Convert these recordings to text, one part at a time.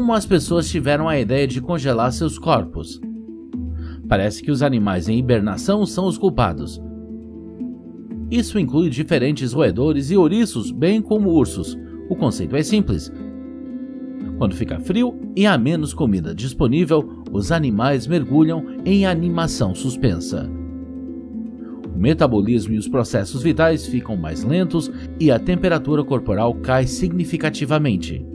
Como as pessoas tiveram a ideia de congelar seus corpos? Parece que os animais em hibernação são os culpados. Isso inclui diferentes roedores e ouriços, bem como ursos. O conceito é simples. Quando fica frio e há menos comida disponível, os animais mergulham em animação suspensa. O metabolismo e os processos vitais ficam mais lentos e a temperatura corporal cai significativamente.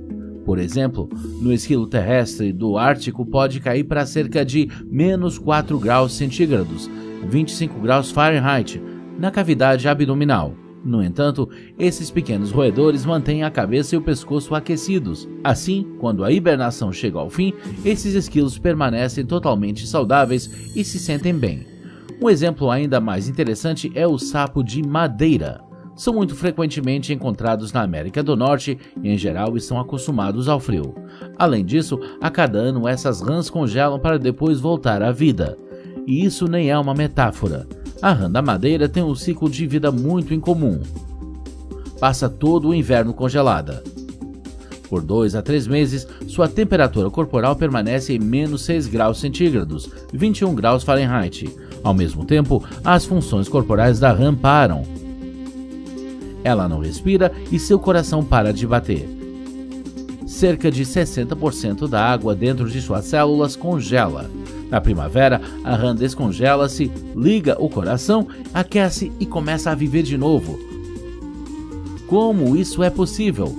Por exemplo, no esquilo terrestre do Ártico pode cair para cerca de menos 4 graus centígrados, 25 graus Fahrenheit, na cavidade abdominal. No entanto, esses pequenos roedores mantêm a cabeça e o pescoço aquecidos. Assim, quando a hibernação chega ao fim, esses esquilos permanecem totalmente saudáveis e se sentem bem. Um exemplo ainda mais interessante é o sapo de madeira. São muito frequentemente encontrados na América do Norte e, em geral, estão acostumados ao frio. Além disso, a cada ano essas rãs congelam para depois voltar à vida. E isso nem é uma metáfora. A rã da madeira tem um ciclo de vida muito incomum. Passa todo o inverno congelada. Por 2 a 3 meses, sua temperatura corporal permanece em menos 6 graus centígrados, 21 graus Fahrenheit. Ao mesmo tempo, as funções corporais da rã param. Ela não respira e seu coração para de bater. Cerca de 60% da água dentro de suas células congela. Na primavera, a rã descongela-se, liga o coração, aquece e começa a viver de novo. Como isso é possível?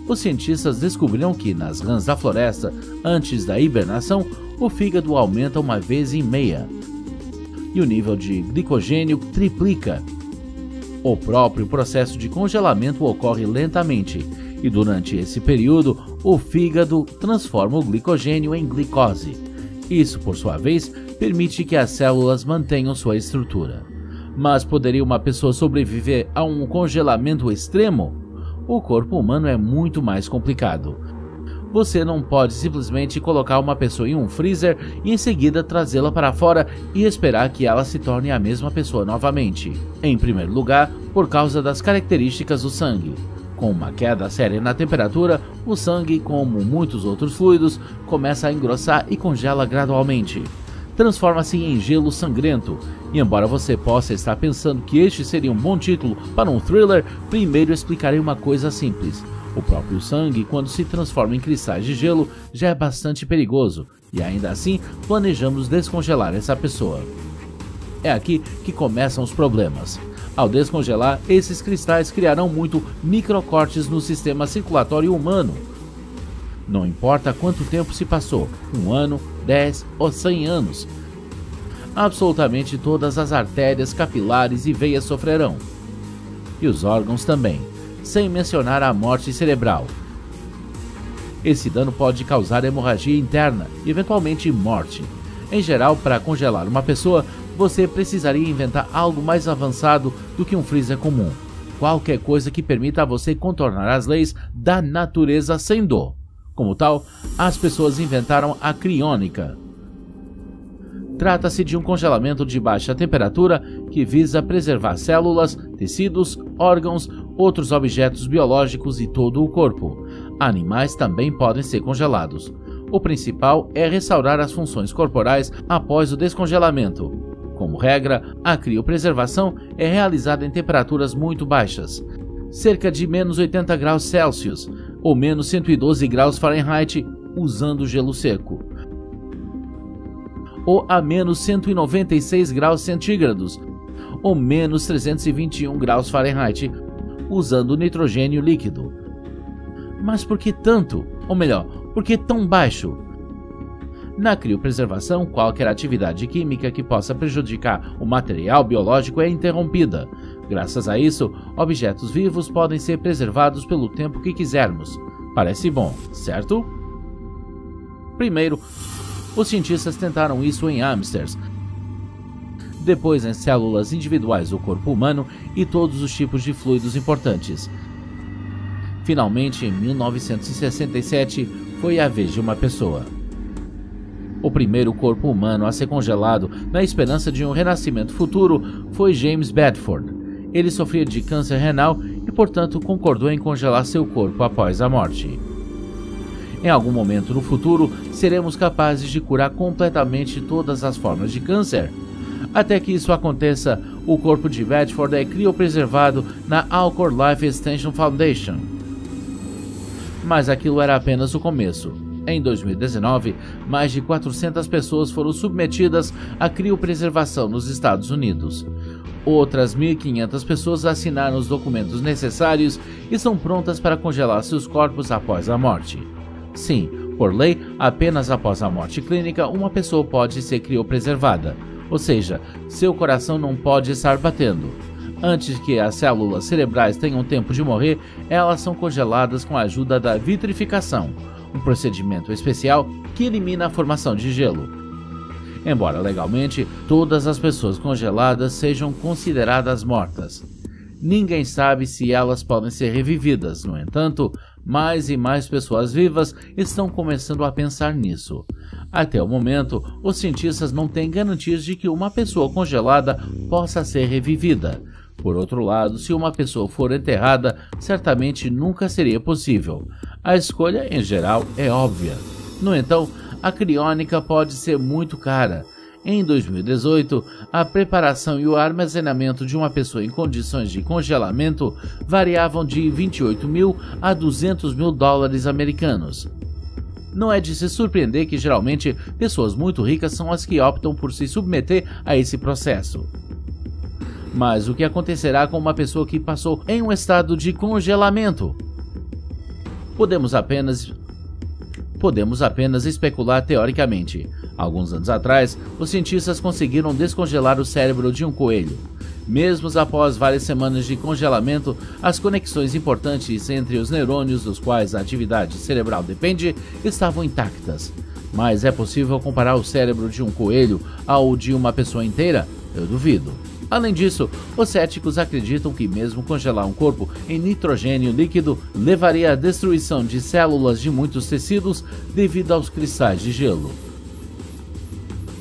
Os cientistas descobriram que nas rãs da floresta, antes da hibernação, o fígado aumenta 1,5 vezes e o nível de glicogênio triplica. O próprio processo de congelamento ocorre lentamente e durante esse período o fígado transforma o glicogênio em glicose. Isso, por sua vez, permite que as células mantenham sua estrutura. Mas poderia uma pessoa sobreviver a um congelamento extremo? O corpo humano é muito mais complicado. Você não pode simplesmente colocar uma pessoa em um freezer e em seguida trazê-la para fora e esperar que ela se torne a mesma pessoa novamente. Em primeiro lugar, por causa das características do sangue. Com uma queda séria na temperatura, o sangue, como muitos outros fluidos, começa a engrossar e congela gradualmente. Transforma-se em gelo sangrento. E embora você possa estar pensando que este seria um bom título para um thriller, primeiro explicarei uma coisa simples. O próprio sangue, quando se transforma em cristais de gelo, já é bastante perigoso, e ainda assim planejamos descongelar essa pessoa. É aqui que começam os problemas. Ao descongelar, esses cristais criarão muito microcortes no sistema circulatório humano. Não importa quanto tempo se passou, 1 ano, 10 ou 100 anos. Absolutamente todas as artérias, capilares e veias sofrerão. E os órgãos também, sem mencionar a morte cerebral. Esse dano pode causar hemorragia interna e eventualmente morte. Em geral, para congelar uma pessoa, você precisaria inventar algo mais avançado do que um freezer comum. Qualquer coisa que permita a você contornar as leis da natureza sem dor. Como tal, as pessoas inventaram a criônica. Trata-se de um congelamento de baixa temperatura que visa preservar células, tecidos, órgãos, outros objetos biológicos e todo o corpo. Animais também podem ser congelados. O principal é restaurar as funções corporais após o descongelamento. Como regra, a criopreservação é realizada em temperaturas muito baixas, cerca de menos 80 graus Celsius ou menos 112 graus Fahrenheit, usando gelo seco, ou a menos 196 graus centígrados ou menos 321 graus Fahrenheit, usando nitrogênio líquido. Mas por que tanto? Ou melhor, por que tão baixo? Na criopreservação, qualquer atividade química que possa prejudicar o material biológico é interrompida. Graças a isso, objetos vivos podem ser preservados pelo tempo que quisermos. Parece bom, certo? Primeiro, os cientistas tentaram isso em hamsters, depois em células individuais do corpo humano e todos os tipos de fluidos importantes. Finalmente, em 1967, foi a vez de uma pessoa. O primeiro corpo humano a ser congelado na esperança de um renascimento futuro foi James Bedford. Ele sofria de câncer renal e, portanto, concordou em congelar seu corpo após a morte. Em algum momento no futuro, seremos capazes de curar completamente todas as formas de câncer? Até que isso aconteça, o corpo de Bedford é criopreservado na Alcor Life Extension Foundation. Mas aquilo era apenas o começo. Em 2019, mais de 400 pessoas foram submetidas à criopreservação nos Estados Unidos. Outras 1.500 pessoas assinaram os documentos necessários e estão prontas para congelar seus corpos após a morte. Sim, por lei, apenas após a morte clínica uma pessoa pode ser criopreservada, ou seja, seu coração não pode estar batendo. Antes que as células cerebrais tenham tempo de morrer, elas são congeladas com a ajuda da vitrificação, um procedimento especial que elimina a formação de gelo. Embora legalmente todas as pessoas congeladas sejam consideradas mortas, ninguém sabe se elas podem ser revividas. No entanto, mais e mais pessoas vivas estão começando a pensar nisso. Até o momento, os cientistas não têm garantias de que uma pessoa congelada possa ser revivida. Por outro lado, se uma pessoa for enterrada, certamente nunca seria possível. A escolha, em geral, é óbvia. No entanto, a criônica pode ser muito cara. Em 2018, a preparação e o armazenamento de uma pessoa em condições de congelamento variavam de 28 mil a 200 mil dólares americanos. Não é de se surpreender que geralmente pessoas muito ricas são as que optam por se submeter a esse processo. Mas o que acontecerá com uma pessoa que passou em um estado de congelamento? Podemos apenas especular teoricamente. Alguns anos atrás, os cientistas conseguiram descongelar o cérebro de um coelho. Mesmo após várias semanas de congelamento, as conexões importantes entre os neurônios dos quais a atividade cerebral depende estavam intactas. Mas é possível comparar o cérebro de um coelho ao de uma pessoa inteira? Eu duvido. Além disso, os céticos acreditam que mesmo congelar um corpo em nitrogênio líquido levaria à destruição de células de muitos tecidos devido aos cristais de gelo.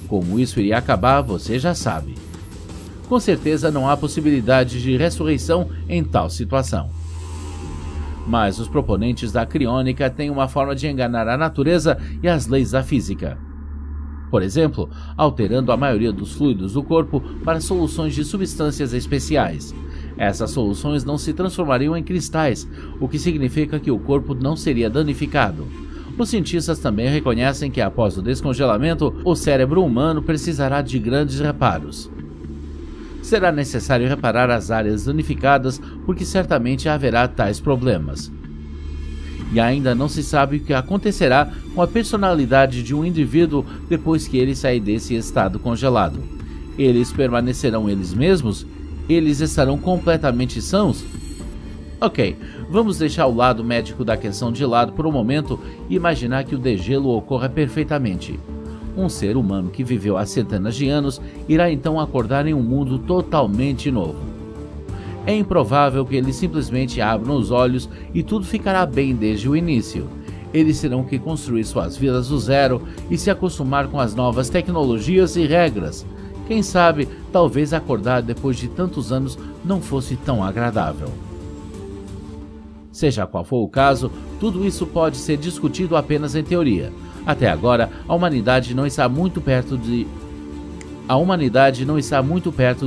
Como isso iria acabar, você já sabe. Com certeza não há possibilidade de ressurreição em tal situação. Mas os proponentes da criônica têm uma forma de enganar a natureza e as leis da física. Por exemplo, alterando a maioria dos fluidos do corpo para soluções de substâncias especiais. Essas soluções não se transformariam em cristais, o que significa que o corpo não seria danificado. Os cientistas também reconhecem que após o descongelamento, o cérebro humano precisará de grandes reparos. Será necessário reparar as áreas danificadas porque certamente haverá tais problemas. E ainda não se sabe o que acontecerá com a personalidade de um indivíduo depois que ele sair desse estado congelado. Eles permanecerão eles mesmos? Eles estarão completamente sãos? Ok, vamos deixar o lado médico da questão de lado por um momento e imaginar que o degelo ocorra perfeitamente. Um ser humano que viveu há centenas de anos irá então acordar em um mundo totalmente novo. É improvável que eles simplesmente abram os olhos e tudo ficará bem desde o início. Eles terão que construir suas vidas do zero e se acostumar com as novas tecnologias e regras. Quem sabe, talvez acordar depois de tantos anos não fosse tão agradável. Seja qual for o caso, tudo isso pode ser discutido apenas em teoria. Até agora, a humanidade não está muito perto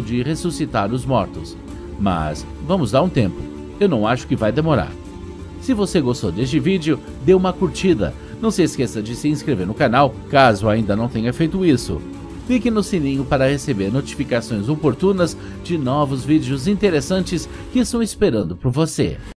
de ressuscitar os mortos. Mas vamos dar um tempo, eu não acho que vai demorar. Se você gostou deste vídeo, dê uma curtida. Não se esqueça de se inscrever no canal, caso ainda não tenha feito isso. Clique no sininho para receber notificações oportunas de novos vídeos interessantes que estão esperando por você.